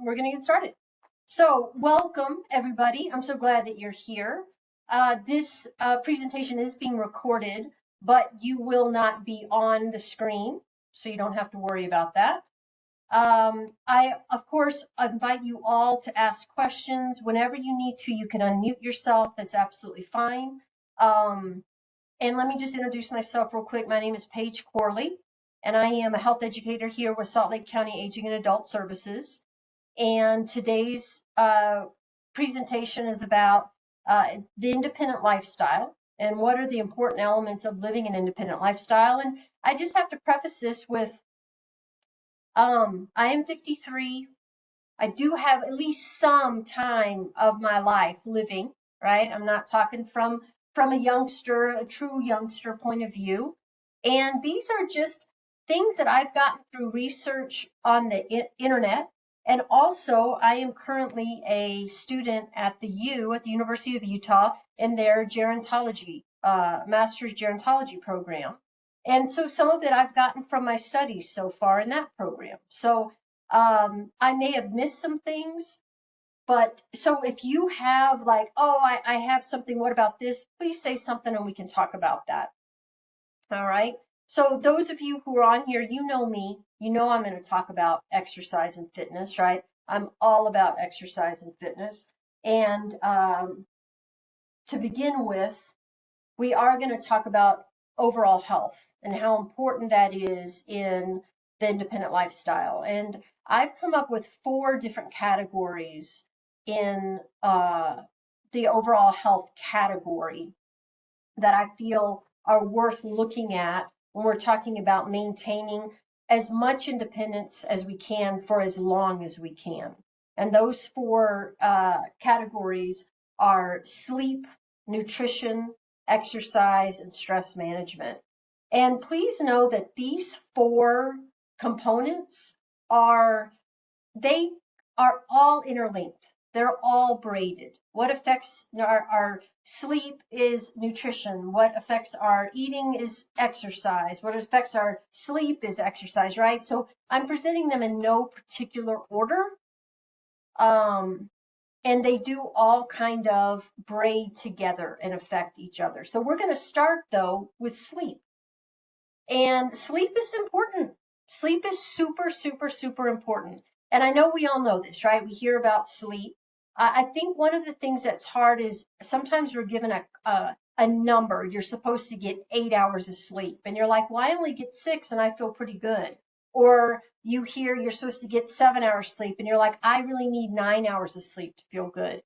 we're going to get started. So welcome, everybody. I'm so glad that you're here. This presentation is being recorded, but you will not be on the screen, so you don't have to worry about that. I, of course, invite you all to ask questions. Whenever you need to, you can unmute yourself. That's absolutely fine. And let me just introduce myself real quick. My name is Paige Corley, and I am a health educator here with Salt Lake County Aging and Adult Services. And today's presentation is about the independent lifestyle and what are the important elements of living an independent lifestyle. And I just have to preface this with, I am 53. I do have at least some time of my life living, right? I'm not talking from a youngster, a true youngster point of view. And these are just things that I've gotten through research on the internet. And also, I am currently a student at the University of Utah, in their gerontology, master's gerontology program. And so some of it I've gotten from my studies so far in that program. So I may have missed some things, but so if you have like, oh, I have something, what about this? Please say something and we can talk about that. All right. So those of you who are on here, you know me, you know I'm going to talk about exercise and fitness, right? I'm all about exercise and fitness. And to begin with, we are going to talk about overall health and how important that is in the independent lifestyle. And I've come up with 4 different categories in the overall health category that I feel are worth looking at when we're talking about maintaining as much independence as we can for as long as we can. And those 4 categories are sleep, nutrition, exercise, and stress management. And please know that these 4 components are all interlinked. They're all braided. What affects our sleep is nutrition. What affects our eating is exercise. What affects our sleep is exercise, right? So I'm presenting them in no particular order. And they do all kind of braid together and affect each other. So we're going to start, though, with sleep. And sleep is important. Sleep is super, super, super important. And I know we all know this, right? We hear about sleep. I think one of the things that's hard is sometimes we're given a number. You're supposed to get 8 hours of sleep. And you're like, well, I only get 6 and I feel pretty good. Or you hear you're supposed to get 7 hours sleep and you're like, I really need 9 hours of sleep to feel good.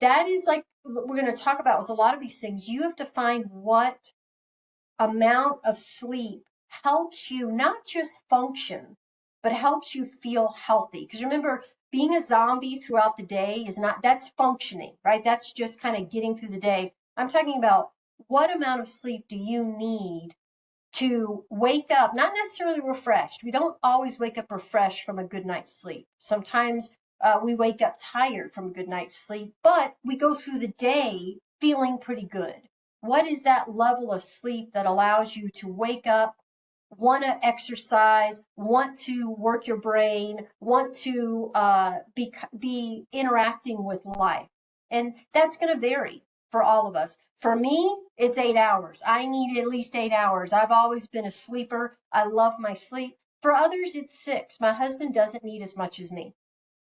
That is like we're going to talk about with a lot of these things. You have to find what amount of sleep helps you not just function, but helps you feel healthy. Because remember, being a zombie throughout the day is not, that's functioning, right? That's just kind of getting through the day. I'm talking about what amount of sleep do you need to wake up, not necessarily refreshed. We don't always wake up refreshed from a good night's sleep. Sometimes we wake up tired from a good night's sleep, but we go through the day feeling pretty good. What is that level of sleep that allows you to wake up, want to exercise, want to work your brain, want to be interacting with life? And that's going to vary for all of us. For me, it's 8 hours. I need at least 8 hours. I've always been a sleeper. I love my sleep. For others, it's 6. My husband doesn't need as much as me.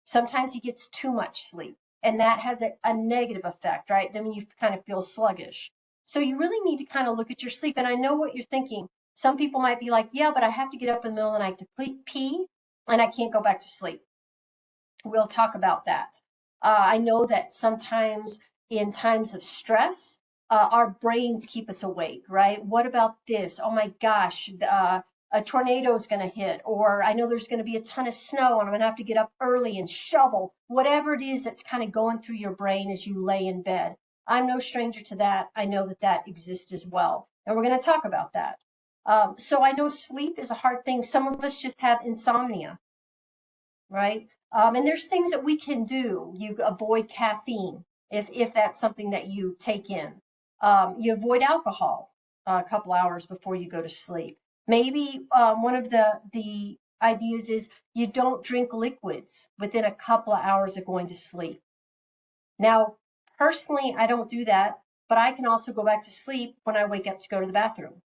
Sometimes he gets too much sleep, and that has a negative effect, right? Then you kind of feel sluggish. So you really need to kind of look at your sleep. And I know what you're thinking. Some people might be like, yeah, but I have to get up in the middle of the night to pee, and I can't go back to sleep. We'll talk about that. I know that sometimes in times of stress, our brains keep us awake, right? What about this? Oh my gosh, a tornado is going to hit, or I know there's going to be a ton of snow and I'm going to have to get up early and shovel, whatever it is that's kind of going through your brain as you lay in bed. I'm no stranger to that. I know that that exists as well. And we're going to talk about that. So I know sleep is a hard thing. Some of us just have insomnia, right? And there's things that we can do. You avoid caffeine if that's something that you take in. You avoid alcohol a couple hours before you go to sleep. Maybe one of the ideas is you don't drink liquids within a couple of hours of going to sleep. Now, personally, I don't do that, but I can also go back to sleep when I wake up to go to the bathroom.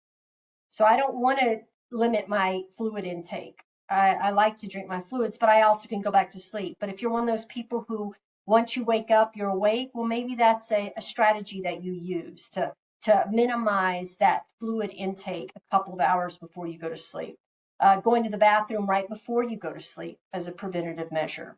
So I don't want to limit my fluid intake. I like to drink my fluids, but I also can go back to sleep. But if you're one of those people who, once you wake up, you're awake, well, maybe that's a strategy that you use to minimize that fluid intake a couple of hours before you go to sleep. Going to the bathroom right before you go to sleep as a preventative measure.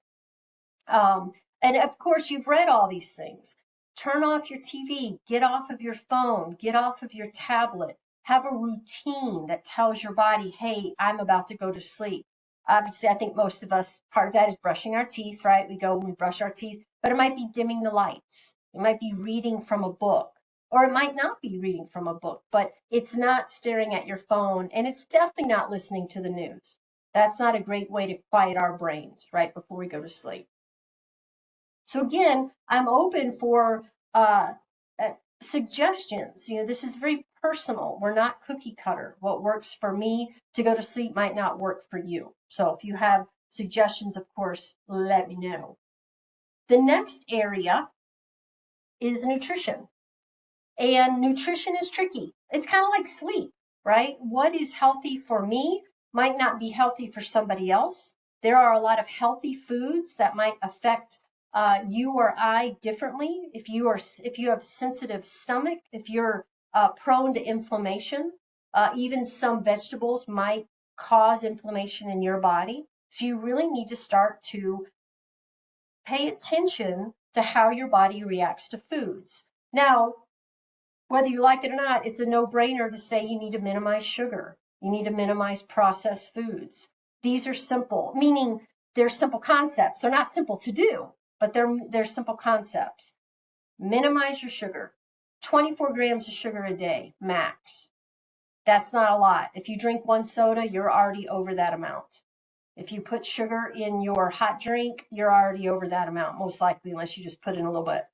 And of course, you've read all these things. Turn off your TV, get off of your phone, get off of your tablet. Have a routine that tells your body, hey, I'm about to go to sleep. Obviously, I think most of us, part of that is brushing our teeth, right? We go and we brush our teeth, but it might be dimming the lights. It might be reading from a book, or it might not be reading from a book, but it's not staring at your phone, and it's definitely not listening to the news. That's not a great way to quiet our brains right before we go to sleep. So again, I'm open for suggestions. This is very personal. We're not cookie cutter. What works for me to go to sleep might not work for you. So if you have suggestions, of course, let me know. The next area is nutrition. And nutrition is tricky. It's kind of like sleep, right? What is healthy for me might not be healthy for somebody else. There are a lot of healthy foods that might affect you or I differently. If you have a sensitive stomach, if you're prone to inflammation, even some vegetables might cause inflammation in your body. So you really need to start to pay attention to how your body reacts to foods. Now, whether you like it or not, it's a no-brainer to say you need to minimize sugar. You need to minimize processed foods. These are simple, meaning they're simple concepts. They're not simple to do, but they're simple concepts. Minimize your sugar. 24 grams of sugar a day, max. That's not a lot. If you drink one soda, you're already over that amount. If you put sugar in your hot drink, you're already over that amount, most likely, unless you just put in a little bit.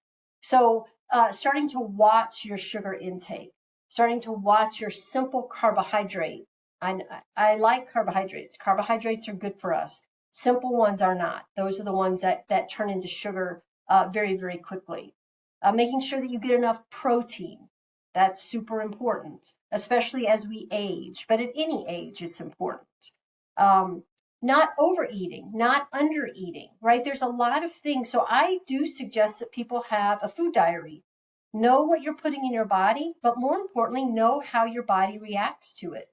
So starting to watch your sugar intake, starting to watch your simple carbohydrate. I like carbohydrates. Carbohydrates are good for us. Simple ones are not. Those are the ones that turn into sugar very, very quickly. Making sure that you get enough protein. That's super important, especially as we age. But at any age, it's important. Not overeating, not undereating, right? There's a lot of things. So I do suggest that people have a food diary. Know what you're putting in your body, but more importantly, know how your body reacts to it.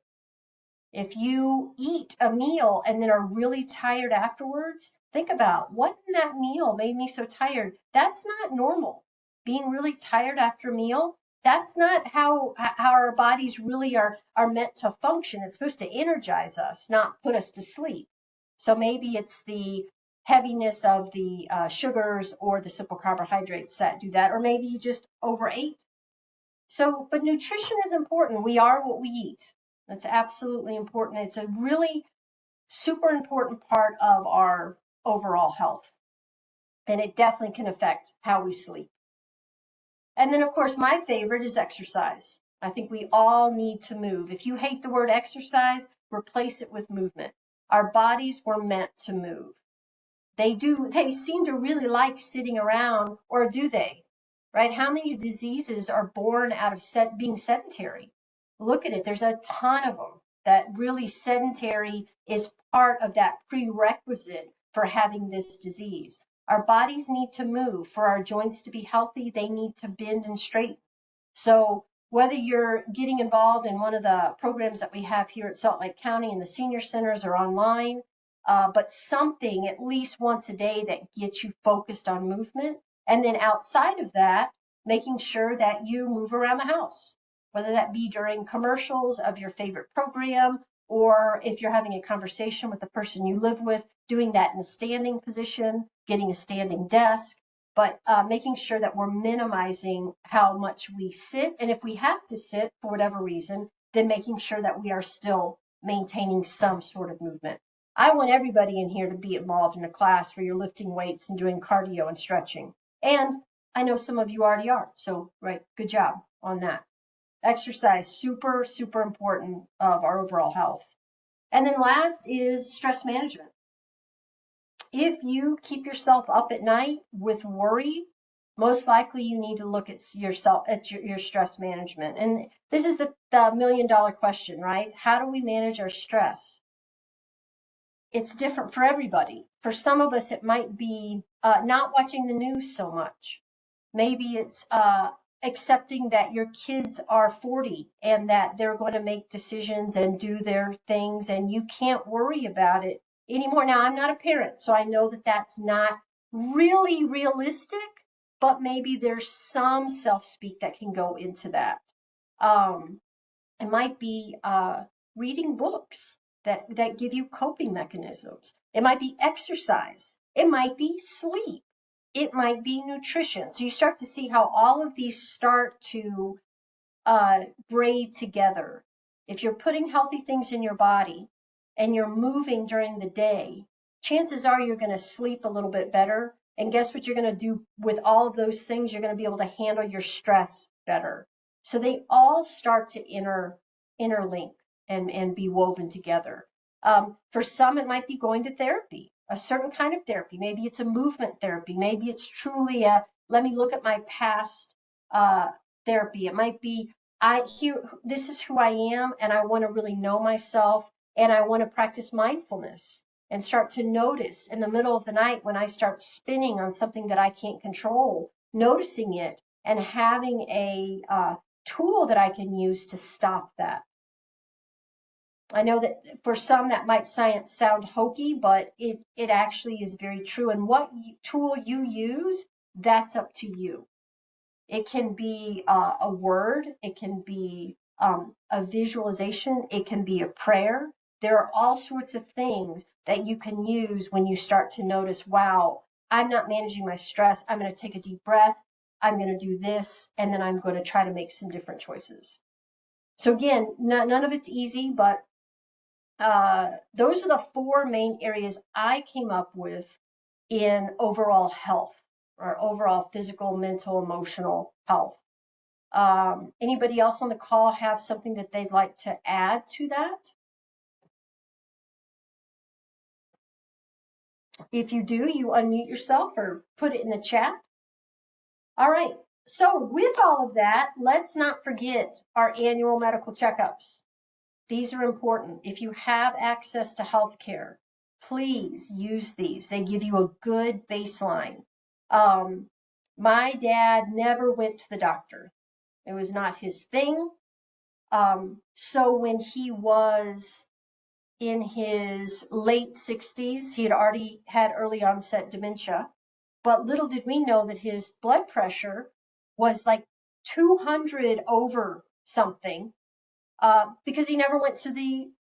If you eat a meal and then are really tired afterwards, think about what in that meal made me so tired. That's not normal. Being really tired after a meal, that's not how our bodies really are meant to function. It's supposed to energize us, not put us to sleep. So maybe it's the heaviness of the sugars or the simple carbohydrates that do that, or maybe you just overate. So, but nutrition is important. We are what we eat. That's absolutely important. It's a really super important part of our overall health. And it definitely can affect how we sleep. And then, of course, my favorite is exercise. I think we all need to move. If you hate the word exercise, replace it with movement. Our bodies were meant to move. They seem to really like sitting around, or do they? Right? How many diseases are born out of being sedentary? Look at it. There's a ton of them. That really sedentary is part of that prerequisite for having this disease. Our bodies need to move. For our joints to be healthy, they need to bend and straighten. So whether you're getting involved in one of the programs that we have here at Salt Lake County in the senior centers or online, but something at least once a day that gets you focused on movement. And then outside of that, making sure that you move around the house, whether that be during commercials of your favorite program, or if you're having a conversation with the person you live with, doing that in a standing position, getting a standing desk, but making sure that we're minimizing how much we sit. And if we have to sit for whatever reason, then making sure that we are still maintaining some sort of movement. I want everybody in here to be involved in a class where you're lifting weights and doing cardio and stretching. And I know some of you already are. So, right, good job on that. Exercise, super, super important of our overall health. And then last is stress management. If you keep yourself up at night with worry, most likely you need to look at yourself at your stress management. And this is the $1 million question, right? How do we manage our stress? It's different for everybody. For some of us, it might be not watching the news so much. Maybe it's accepting that your kids are 40 and that they're going to make decisions and do their things, and you can't worry about it anymore. Now, I'm not a parent, so I know that that's not really realistic, but maybe there's some self-speak that can go into that. It might be reading books that give you coping mechanisms. It might be exercise. It might be sleep. It might be nutrition. So you start to see how all of these start to braid together. If you're putting healthy things in your body and you're moving during the day, chances are you're going to sleep a little bit better. And guess what you're going to do with all of those things? You're going to be able to handle your stress better. So they all start to interlink and be woven together. For some, it might be going to therapy, a certain kind of therapy. Maybe it's a movement therapy. Maybe it's truly a, let me look at my past therapy. It might be, this is who I am, and I want to really know myself, and I want to practice mindfulness and start to notice in the middle of the night when I start spinning on something that I can't control, noticing it and having a tool that I can use to stop that. I know that for some that might sound hokey, but it actually is very true. And what tool you use, that's up to you. It can be a word, it can be a visualization, it can be a prayer. There are all sorts of things that you can use when you start to notice, wow, I'm not managing my stress. I'm going to take a deep breath. I'm going to do this, and then I'm going to try to make some different choices. So again, none of it's easy, but those are the 4 main areas I came up with in overall health, or overall physical, mental, emotional health. Anybody else on the call have something that they'd like to add to that? If you do, you unmute yourself or put it in the chat. All right. So with all of that, let's not forget our annual medical checkups. These are important. If you have access to health care, please use these. They give you a good baseline. My dad never went to the doctor. It was not his thing. So when he was in his late 60s, he had already had early onset dementia. But little did we know that his blood pressure was like 200 over something, because he never went to the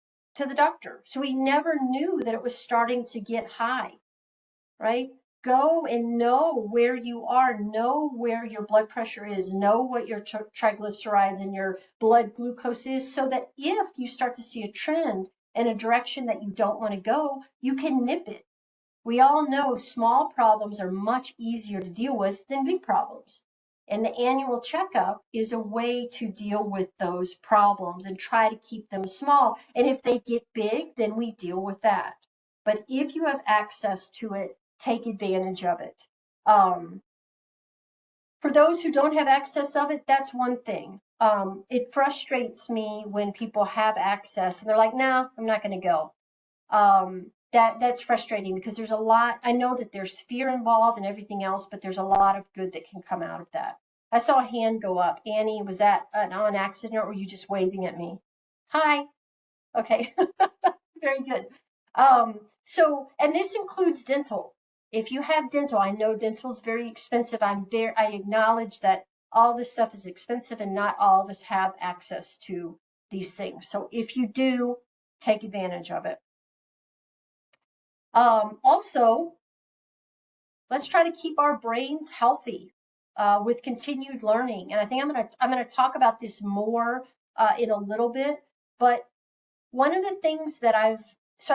doctor. So he never knew that it was starting to get high, right? Go and know where you are, know where your blood pressure is, know what your triglycerides and your blood glucose is, so that if you start to see a trend in a direction that you don't want to go, you can nip it. We all know small problems are much easier to deal with than big problems. And the annual checkup is a way to deal with those problems and try to keep them small. And if they get big, then we deal with that. But if you have access to it, take advantage of it. For those who don't have access of it, that's one thing. It frustrates me when people have access and they're like, no, I'm not going to go. That's frustrating because there's a lot. I know that there's fear involved and everything else, but there's a lot of good that can come out of that. I saw a hand go up. Annie, was that on accident or were you just waving at me? Hi. Okay. Very good. So, and this includes dental. If you have dental, I know dental is very expensive. I acknowledge that all this stuff is expensive and not all of us have access to these things. So if you do, take advantage of it. Also, let's try to keep our brains healthy with continued learning. And I think I'm gonna talk about this more in a little bit. But one of the things that I've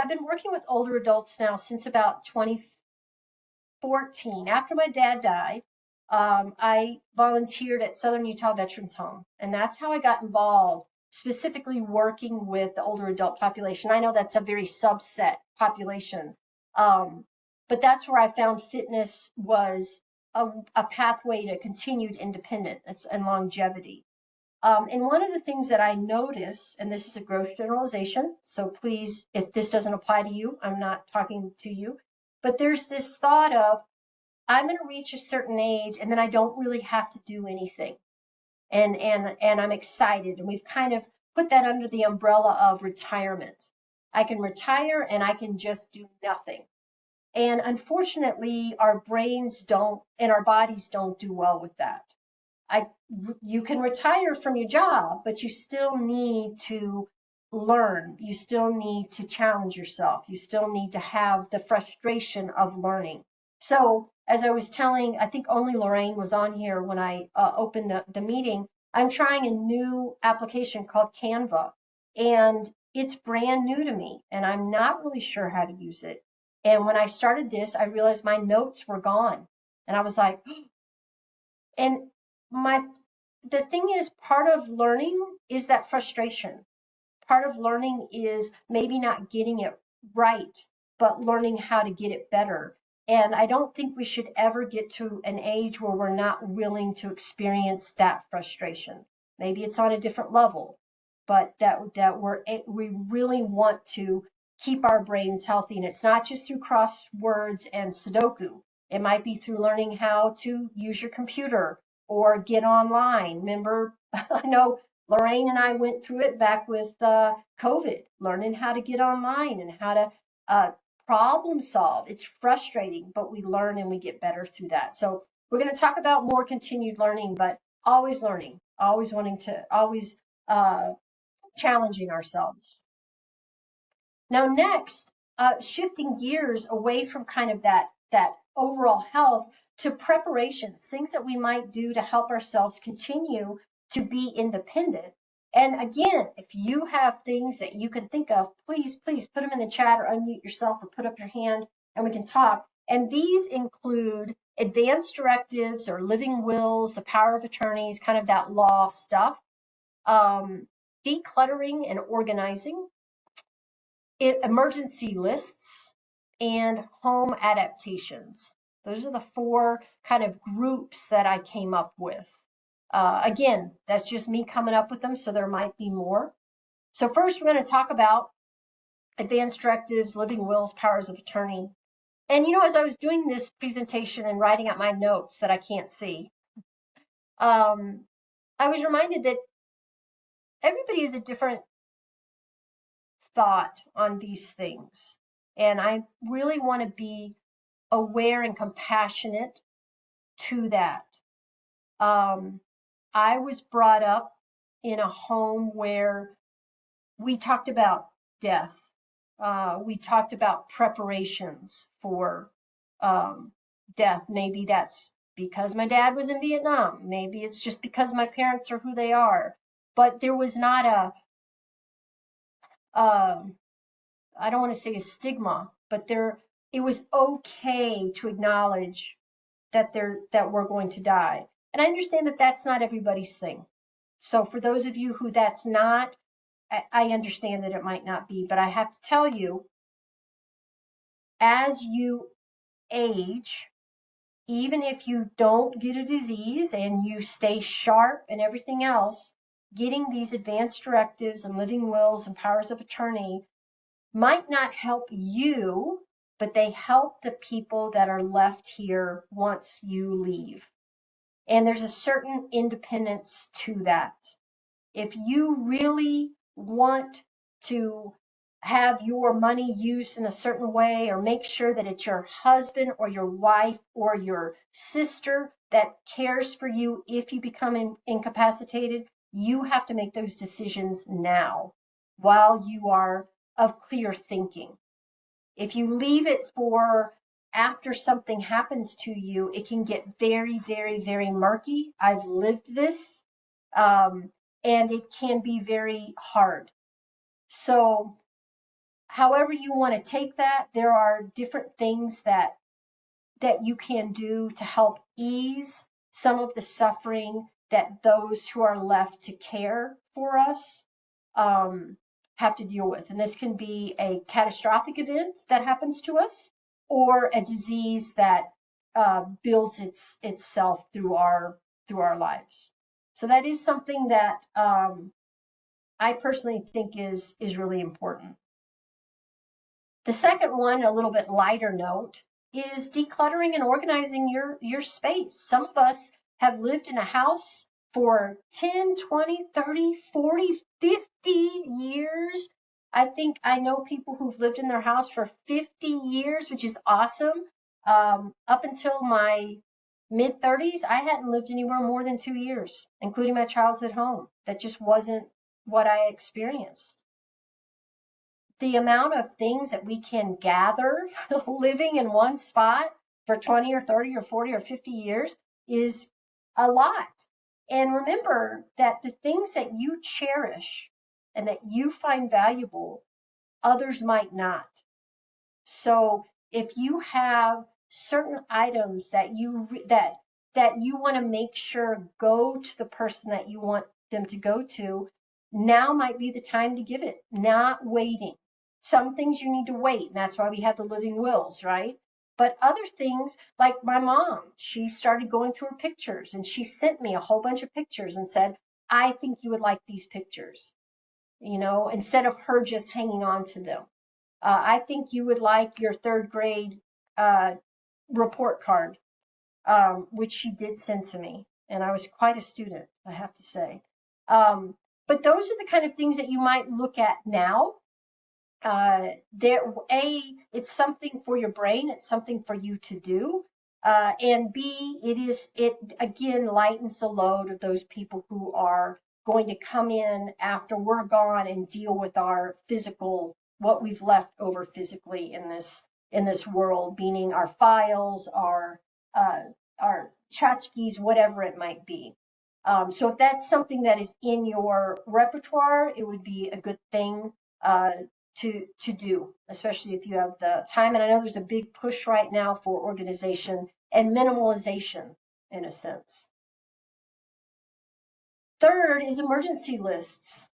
been working with older adults now since about 2014. After my dad died, I volunteered at Southern Utah Veterans Home, and that's how I got involved specifically working with the older adult population. I know that's a very subset population, but that's where I found fitness was a pathway to continued independence and longevity. And one of the things that I notice, and this is a gross generalization, so please, if this doesn't apply to you, I'm not talking to you, but there's this thought of, I'm going to reach a certain age and then I don't really have to do anything. And I'm excited. And we've kind of put that under the umbrella of retirement. I can retire and I can just do nothing. And unfortunately, our brains don't and our bodies don't do well with that. You can retire from your job, but you still need to learn. You still need to challenge yourself. You still need to have the frustration of learning. So as I was telling, I think only Lorraine was on here when I opened the meeting, I'm trying a new application called Canva, and it's brand new to me, and I'm not really sure how to use it. And when I started this, I realized my notes were gone. And I was like, and the thing is, part of learning is that frustration. Part of learning is maybe not getting it right, but learning how to get it better. And I don't think we should ever get to an age where we're not willing to experience that frustration. Maybe it's on a different level, but that we really want to keep our brains healthy. And it's not just through crosswords and Sudoku. It might be through learning how to use your computer or get online. Remember, I know Lorraine and I went through it back with COVID, learning how to get online and how to problem solve. It's frustrating, but we learn and we get better through that. So we're going to talk about more continued learning, but always learning, always wanting to, always challenging ourselves. Now, next, shifting gears away from kind of that overall health to preparations, things that we might do to help ourselves continue to be independent. And again, if you have things that you can think of, please put them in the chat or unmute yourself or put up your hand and we can talk. And these include advanced directives or living wills, the power of attorneys, kind of that law stuff, decluttering and organizing, emergency lists, and home adaptations. Those are the 4 kind of groups that I came up with. Again, that's just me coming up with them, so there might be more. So first, we're going to talk about advanced directives, living wills, powers of attorney. And as I was doing this presentation and writing out my notes that I can't see, I was reminded that everybody has a different thought on these things. And I really want to be aware and compassionate to that. I was brought up in a home where we talked about death. We talked about preparations for death. Maybe that's because my dad was in Vietnam. Maybe it's just because my parents are who they are. But there was not I don't want to say a stigma, but it was okay to acknowledge that we're going to die. And I understand that that's not everybody's thing. So for those of you who that's not, I understand that it might not be, but I have to tell you, as you age, even if you don't get a disease and you stay sharp and everything else, getting these advanced directives and living wills and powers of attorney might not help you, but they help the people that are left here once you leave. And there's a certain independence to that. If you really want to have your money used in a certain way, or make sure that it's your husband or your wife or your sister that cares for you if you become incapacitated, you have to make those decisions now while you are of clear thinking. If you leave it for after something happens to you, it can get very, very, very murky. I've lived this, and it can be very hard. So however you want to take that, there are different things that you can do to help ease some of the suffering that those who are left to care for us have to deal with. And this can be a catastrophic event that happens to us, or a disease that builds itself through our lives. So that is something that I personally think is really important. The second one, a little bit lighter note, is decluttering and organizing your space. Some of us have lived in a house for 10, 20, 30, 40, 50 years. I think I know people who've lived in their house for 50 years, which is awesome. Up until my mid 30s, I hadn't lived anywhere more than 2 years, including my childhood home. That just wasn't what I experienced. The amount of things that we can gather living in one spot for 20 or 30 or 40 or 50 years is a lot. And remember that the things that you cherish and that you find valuable, others might not. So if you have certain items that you want to make sure go to the person that you want them to go to, now might be the time to give it, not waiting. Some things you need to wait, and that's why we have the living wills, right? But other things, like my mom, she started going through her pictures, and she sent me a whole bunch of pictures and said, I think you would like these pictures, instead of her just hanging on to them. I think you would like your third grade report card, which she did send to me, and I was quite a student, I have to say. But those are the kind of things that you might look at now. It's something for your brain, it's something for you to do, and B, it again lightens the load of those people who are going to come in after we're gone and deal with our physical, what we've left over physically in this world, meaning our files, our tchotchkes, whatever it might be. So if that's something that is in your repertoire, it would be a good thing to do, especially if you have the time. And I know there's a big push right now for organization and minimalization in a sense. Third is emergency lists.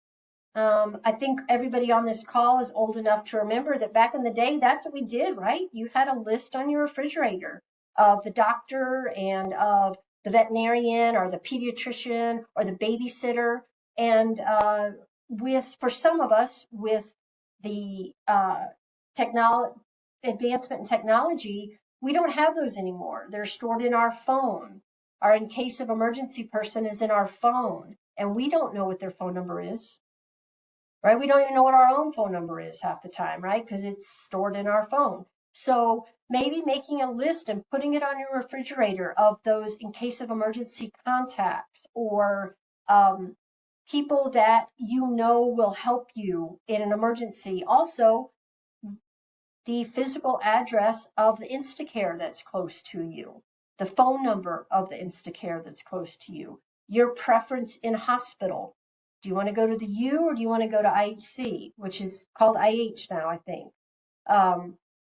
I think everybody on this call is old enough to remember that back in the day, that's what we did, right? You had a list on your refrigerator of the doctor and of the veterinarian or the pediatrician or the babysitter. And for some of us, with the advancement in technology, we don't have those anymore. They're stored in our phone. Our in case of emergency person is in our phone, and we don't know what their phone number is, right? We don't even know what our own phone number is half the time, right? Because it's stored in our phone. So maybe making a list and putting it on your refrigerator of those in case of emergency contacts, or people that you know will help you in an emergency. Also, the physical address of the Instacare that's close to you, the phone number of the Instacare that's close to you, your preference in hospital. Do you want to go to the U or do you want to go to IHC, which is called IH now, I think.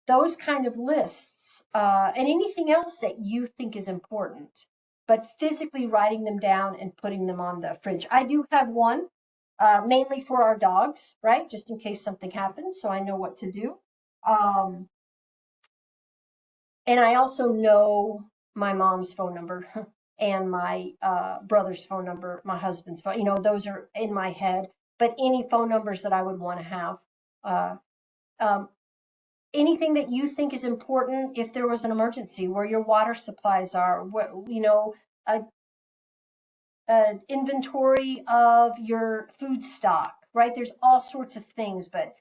Those kind of lists, and anything else that you think is important, but physically writing them down and putting them on the fridge. I do have one, mainly for our dogs, right? Just in case something happens, so I know what to do. And I also know my mom's phone number and my brother's phone number, my husband's phone, those are in my head, but any phone numbers that I would want to have. Anything that you think is important if there was an emergency, where your water supplies are, an inventory of your food stock, right? There's all sorts of things, but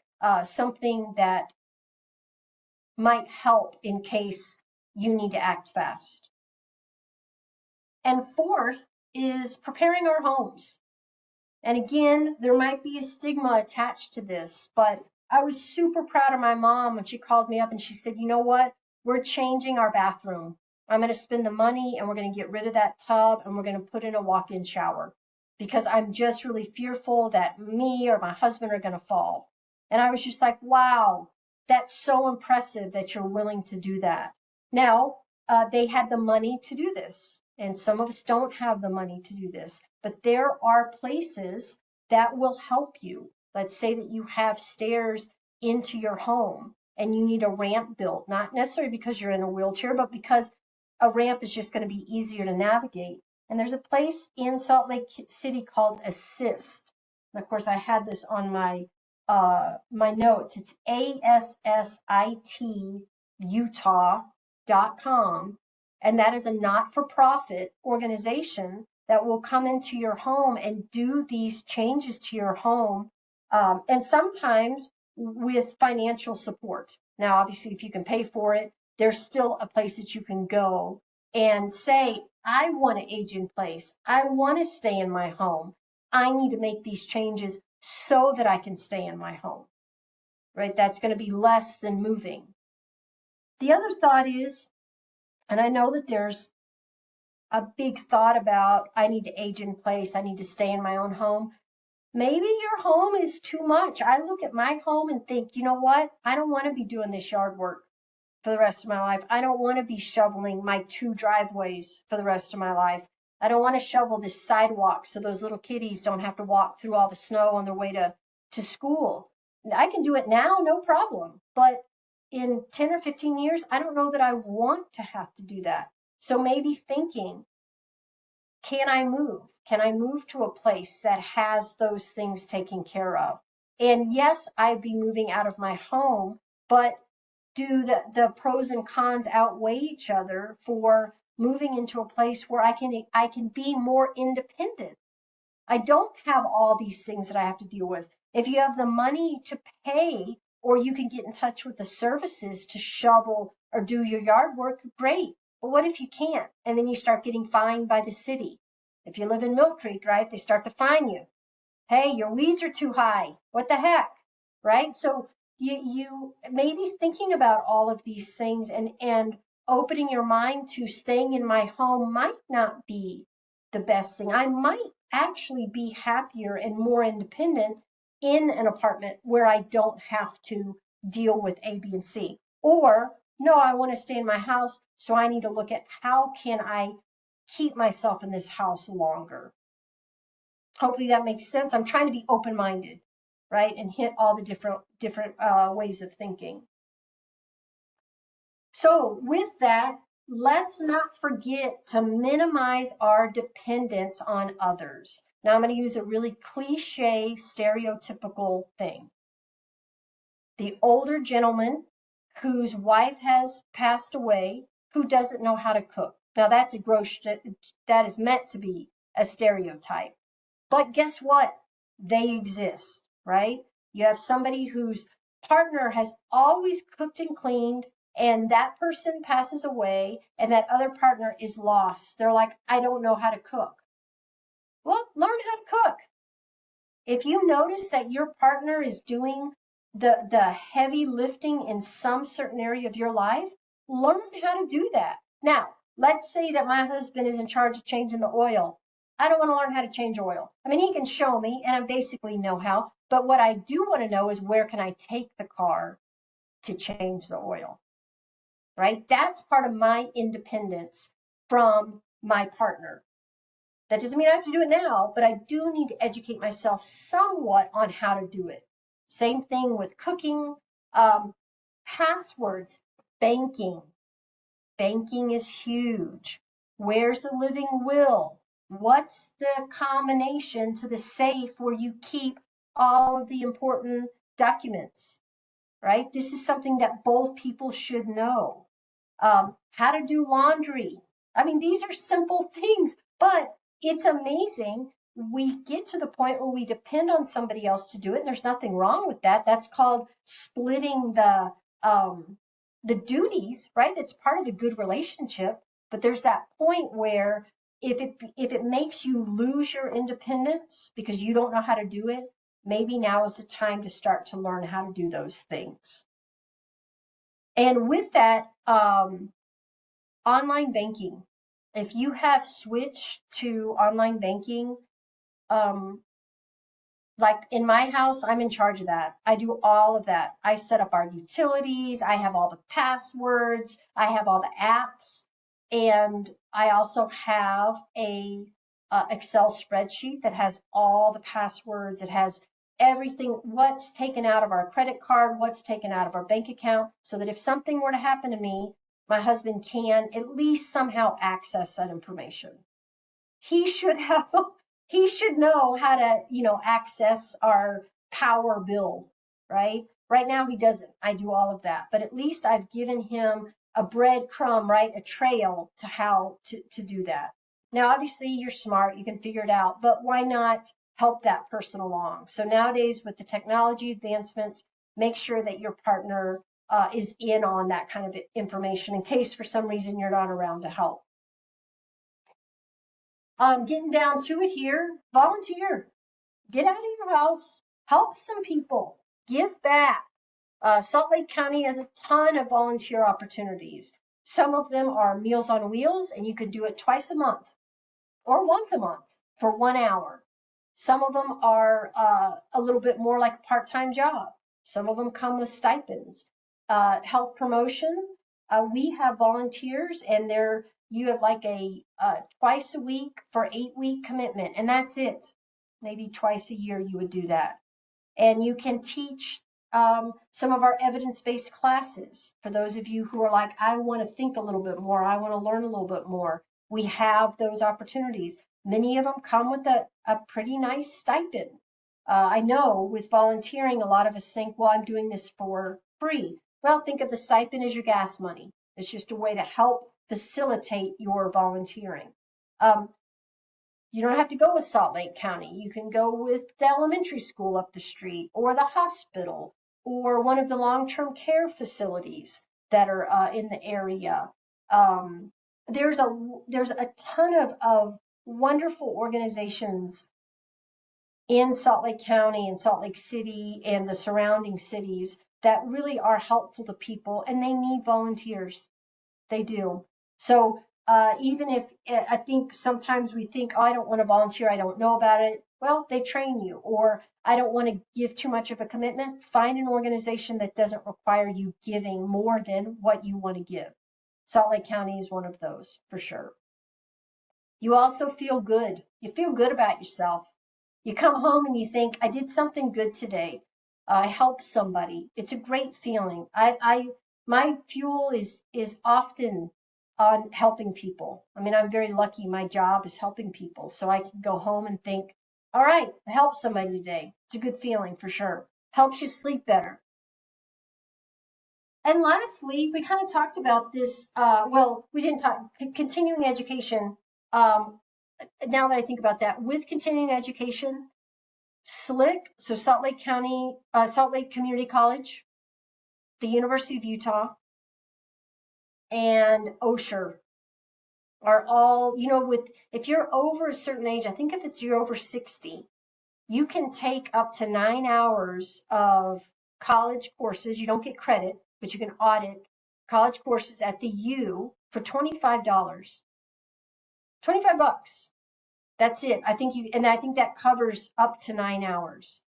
something that might help in case you need to act fast. And fourth is preparing our homes. And again, there might be a stigma attached to this, but I was super proud of my mom when she called me up and she said, you know what? We're changing our bathroom. I'm going to spend the money and we're going to get rid of that tub and we're going to put in a walk-in shower because I'm just really fearful that me or my husband are going to fall. And I was just like, wow, that's so impressive that you're willing to do that. Now, they had the money to do this, and some of us don't have the money to do this, but there are places that will help you. Let's say that you have stairs into your home and you need a ramp built, not necessarily because you're in a wheelchair, but because a ramp is just going to be easier to navigate. And there's a place in Salt Lake City called Assist. And of course, I had this on my my notes. It's ASSITutah.com, and that is a not-for-profit organization that will come into your home and do these changes to your home, and sometimes with financial support. Now, obviously, if you can pay for it, there's still a place that you can go and say, I want to age in place. I want to stay in my home. I need to make these changes so that I can stay in my home, right? That's going to be less than moving. The other thought is, and I know that there's a big thought about, I need to age in place. I need to stay in my own home. Maybe your home is too much. I look at my home and think, you know what? I don't want to be doing this yard work for the rest of my life. I don't want to be shoveling my 2 driveways for the rest of my life. I don't want to shovel this sidewalk so those little kiddies don't have to walk through all the snow on their way to school. I can do it now, no problem. But in 10 or 15 years, I don't know that I want to have to do that. So maybe thinking, can I move? Can I move to a place that has those things taken care of? And yes, I'd be moving out of my home, but do the pros and cons outweigh each other for moving into a place where I can be more independent? I don't have all these things that I have to deal with. If you have the money to pay, or you can get in touch with the services to shovel or do your yard work, great. But what if you can't? And then you start getting fined by the city. If you live in Mill Creek, right, they start to fine you. Hey, your weeds are too high. What the heck, right? So you may be thinking about all of these things, and opening your mind to staying in my home might not be the best thing. I might actually be happier and more independent in an apartment where I don't have to deal with A, B, and C. Or, no, I want to stay in my house, so I need to look at how can I keep myself in this house longer. Hopefully that makes sense. I'm trying to be open-minded, right, and hit all the different ways of thinking. So with that, let's not forget to minimize our dependence on others. Now I'm going to use a really cliche, stereotypical thing. The older gentleman whose wife has passed away, who doesn't know how to cook. Now that is meant to be a stereotype. But guess what? They exist, right? You have somebody whose partner has always cooked and cleaned, and that person passes away, and that other partner is lost. They're like, I don't know how to cook. Well, learn how to cook. If you notice that your partner is doing the heavy lifting in some certain area of your life, learn how to do that. Now, let's say that my husband is in charge of changing the oil. I don't want to learn how to change oil. I mean, he can show me, and I basically know how. But what I do want to know is, where can I take the car to change the oil, right? That's part of my independence from my partner. That doesn't mean I have to do it now, but I do need to educate myself somewhat on how to do it. Same thing with cooking, passwords, banking. Banking is huge. Where's the living will? What's the combination to the safe where you keep all of the important documents, right? This is something that both people should know. How to do laundry. I mean, these are simple things, but it's amazing. We get to the point where we depend on somebody else to do it, and there's nothing wrong with that. That's called splitting the duties, right? That's part of a good relationship. But there's that point where if it makes you lose your independence because you don't know how to do it, maybe now is the time to start to learn how to do those things. And with that, online banking. If you have switched to online banking, like in my house, I'm in charge of that. I do all of that. I set up our utilities. I have all the passwords. I have all the apps. And I also have a Excel spreadsheet that has all the passwords. It has everything, what's taken out of our credit card, what's taken out of our bank account, so that if something were to happen to me, my husband can at least somehow access that information. He should have, he should know how to, access our power bill, right? Right now he doesn't. I do all of that, but at least I've given him a breadcrumb, right? A trail to how to do that. Now, obviously you're smart, you can figure it out, but why not help that person along? So nowadays with the technology advancements, make sure that your partner is in on that kind of information in case for some reason you're not around to help. Getting down to it here, volunteer. Get out of your house, help some people, give back. Salt Lake County has a ton of volunteer opportunities. Some of them are Meals on Wheels, and you can do it twice a month or once a month for 1 hour. Some of them are a little bit more like a part-time job. Some of them come with stipends. Health promotion, we have volunteers, and you have like a twice a week for 8-week commitment, and that's it. Maybe twice a year you would do that. And you can teach some of our evidence-based classes. For those of you who are like, I want to think a little bit more, I want to learn a little bit more, we have those opportunities. Many of them come with a pretty nice stipend. I know with volunteering, a lot of us think, well, I'm doing this for free. Well, think of the stipend as your gas money. It's just a way to help facilitate your volunteering. You don't have to go with Salt Lake County. You can go with the elementary school up the street, or the hospital, or one of the long-term care facilities that are in the area. There's a ton of wonderful organizations in Salt Lake County and Salt Lake City and the surrounding cities that really are helpful to people, and they need volunteers. They do. So even if I think sometimes we think, oh, I don't want to volunteer, I don't know about it. Well, they train you. Or I don't want to give too much of a commitment. Find an organization that doesn't require you giving more than what you want to give. Salt Lake County is one of those for sure. You also feel good. You feel good about yourself. You come home and you think, I did something good today. I helped somebody. It's a great feeling. My fuel is often on helping people. I mean, I'm very lucky. My job is helping people. So I can go home and think, all right, I helped somebody today. It's a good feeling for sure. Helps you sleep better. And lastly, we kind of talked about this. Well, we didn't talk continuing education. Now that I think about that, with continuing education, SLIC, so Salt Lake Community College, the University of Utah, and Osher are all, if you're over a certain age, I think if you're over 60, you can take up to 9 hours of college courses. You don't get credit, but you can audit college courses at the U for $25. 25 bucks. That's it. I think that covers up to 9 hours.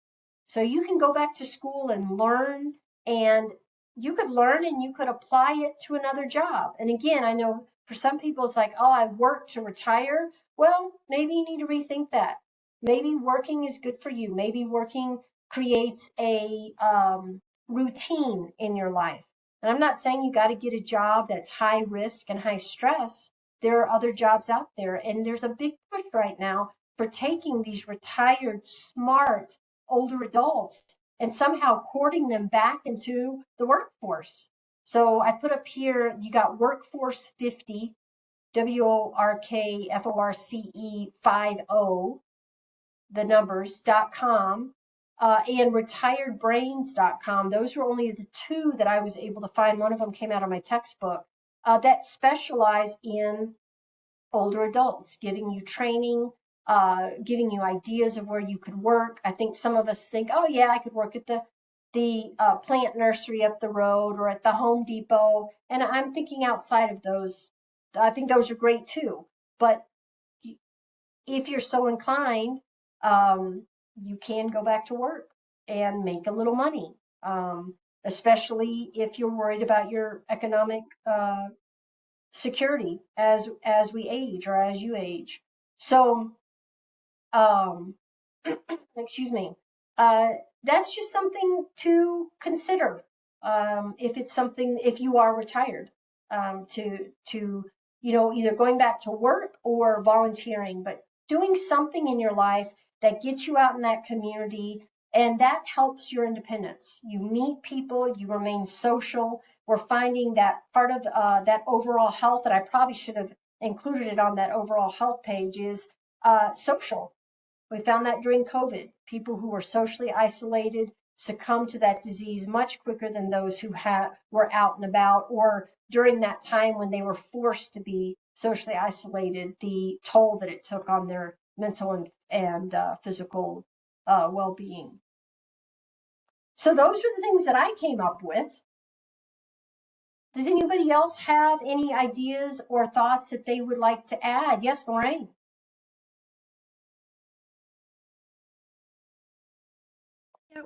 So you can go back to school and learn, and you could learn and you could apply it to another job. And again, I know for some people it's like, oh, I work to retire. Well, maybe you need to rethink that. Maybe working is good for you. Maybe working creates a routine in your life. And I'm not saying you got to get a job that's high risk and high stress. There are other jobs out there, and there's a big push right now for taking these retired, smart, older adults and somehow courting them back into the workforce. So I put up here, you got Workforce 50, WORKFORCE 50, the numbers.com, and retiredbrains.com. Those were only the two that I was able to find. One of them came out of my textbook that specialize in older adults, giving you training, giving you ideas of where you could work. I think some of us think, oh yeah, I could work at the plant nursery up the road or at the Home Depot. And I'm thinking outside of those. I think those are great too. But if you're so inclined, you can go back to work and make a little money, especially if you're worried about your economic security as we age or as you age. So excuse me. that's just something to consider. If you are retired, to either going back to work or volunteering, but doing something in your life that gets you out in that community, and that helps your independence. You meet people, you remain social. We're finding that part of that overall health, and I probably should have included it on that overall health page, is social. We found that during COVID, people who were socially isolated succumbed to that disease much quicker than those who were out and about, or during that time when they were forced to be socially isolated, the toll that it took on their mental and physical well-being. So those are the things that I came up with. Does anybody else have any ideas or thoughts that they would like to add? Yes, Lorraine.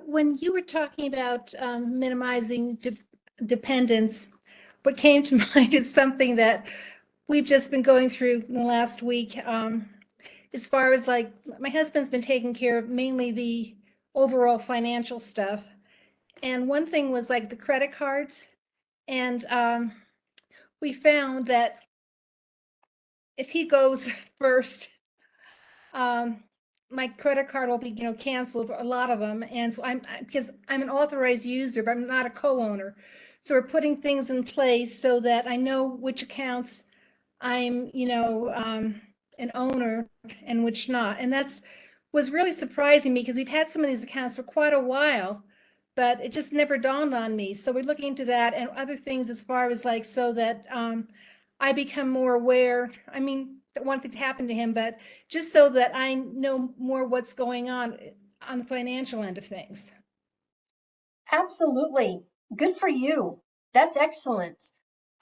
When you were talking about minimizing dependence, what came to mind is something that we've just been going through in the last week. As far as like, my husband's been taking care of mainly the overall financial stuff. And one thing was like the credit cards. And we found that if he goes first, my credit card will be, canceled, a lot of them. And so because I'm an authorized user, but I'm not a co-owner. So we're putting things in place so that I know which accounts I'm, an owner and which not. And was really surprising me because we've had some of these accounts for quite a while, but it just never dawned on me. So we're looking into that and other things as far as like, so that I become more aware. I mean, don't want it to happen to him, but just so that I know more what's going on the financial end of things. Absolutely. Good for you. That's excellent.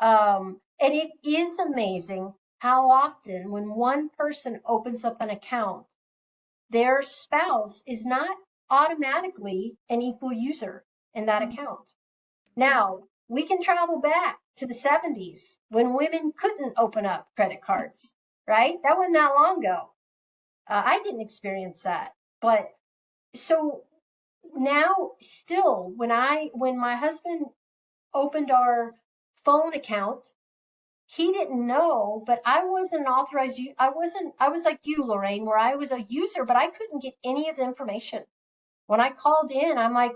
And it is amazing how often when one person opens up an account, their spouse is not automatically an equal user in that account. Now, we can travel back to the 70s when women couldn't open up credit cards, right? That wasn't that long ago. I didn't experience that. But so now still, when my husband opened our phone account, he didn't know, but I wasn't authorized. I was like you, Lorraine, where I was a user, but I couldn't get any of the information. When I called in, I'm like,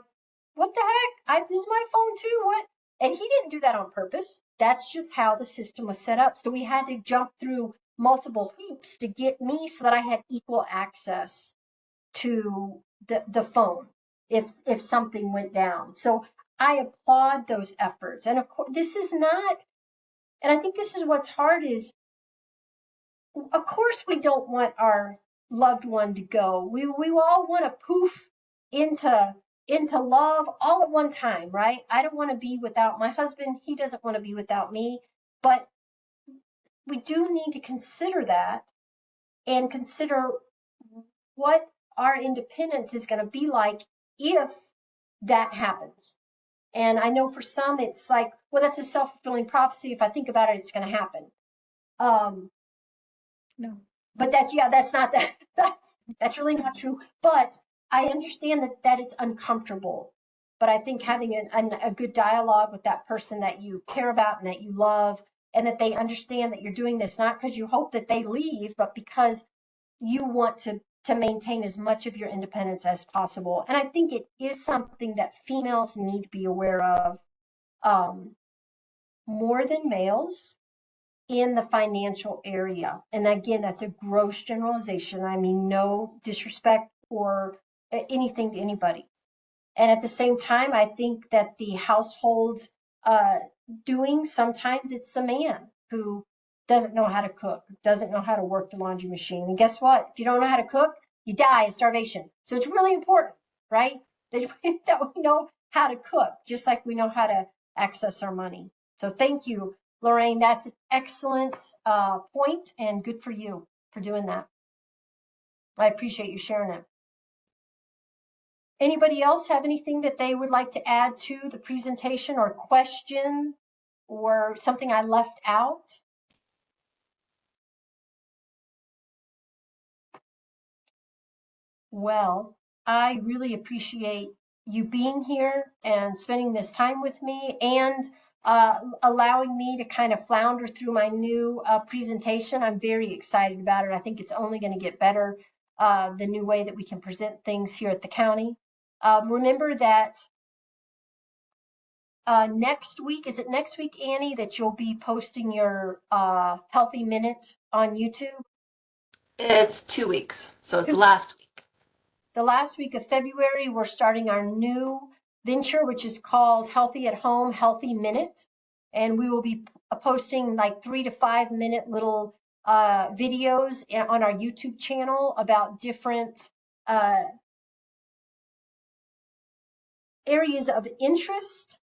what the heck? This is my phone too. What? And he didn't do that on purpose. That's just how the system was set up. So we had to jump through multiple hoops to get me so that I had equal access to the phone if something went down. So I applaud those efforts. And of course, this is not, and I think this is what's hard is, of course, we don't want our loved one to go. We all want to poof into love all at one time, right? I don't want to be without my husband. He doesn't want to be without me. But we do need to consider that and consider what our independence is going to be like if that happens. And I know for some it's like, well, that's a self-fulfilling prophecy. If I think about it, it's going to happen. No. But that's not that. That's really not true. But I understand that it's uncomfortable. But I think having a good dialogue with that person that you care about and that you love, and that they understand that you're doing this not because you hope that they leave, but because you want to maintain as much of your independence as possible. And I think it is something that females need to be aware of more than males in the financial area. And again, that's a gross generalization. I mean, no disrespect or anything to anybody. And at the same time, I think that the households doing, sometimes it's the man who doesn't know how to cook, doesn't know how to work the laundry machine. And guess what? If you don't know how to cook, you die of starvation. So it's really important, right? That we know how to cook, just like we know how to access our money. So thank you, Lorraine. That's an excellent point, and good for you for doing that. I appreciate you sharing it. Anybody else have anything that they would like to add to the presentation or question or something I left out? Well, I really appreciate you being here and spending this time with me and allowing me to kind of flounder through my new presentation. I'm very excited about it. I think it's only going to get better, the new way that we can present things here at the county. Remember that next week, is it next week, Annie, that you'll be posting your Healthy Minute on YouTube? It's 2 weeks, so it's last week. The last week of February, we're starting our new venture, which is called Healthy at Home, Healthy Minute. And we will be posting like 3 to 5 minute little videos on our YouTube channel about different areas of interest.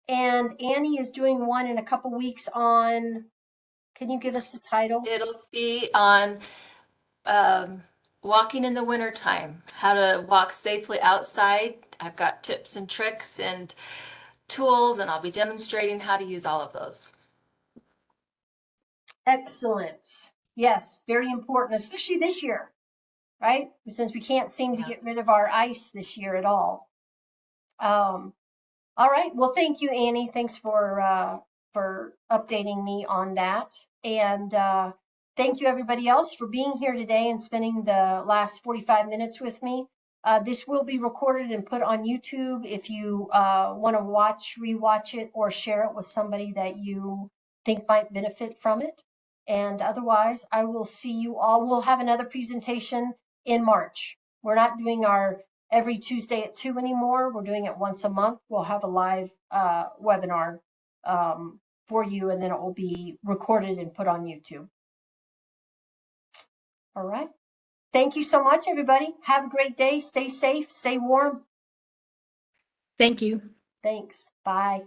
And Annie is doing one in a couple weeks on, can you give us the title? It'll be on walking in the wintertime, how to walk safely outside. I've got tips and tricks and tools, and I'll be demonstrating how to use all of those. Excellent. Yes, very important, especially this year, right? Since we can't seem to Yeah. get rid of our ice this year at all. All right. Well, thank you, Annie. Thanks for updating me on that. And thank you, everybody else, for being here today and spending the last 45 minutes with me. This will be recorded and put on YouTube if you want to rewatch it, or share it with somebody that you think might benefit from it. And otherwise, I will see you all. We'll have another presentation in March. We're not doing our every Tuesday at 2 anymore. We're doing it once a month. We'll have a live webinar for you, and then it will be recorded and put on YouTube. All right. Thank you so much, everybody. Have a great day. Stay safe. Stay warm. Thank you. Thanks. Bye.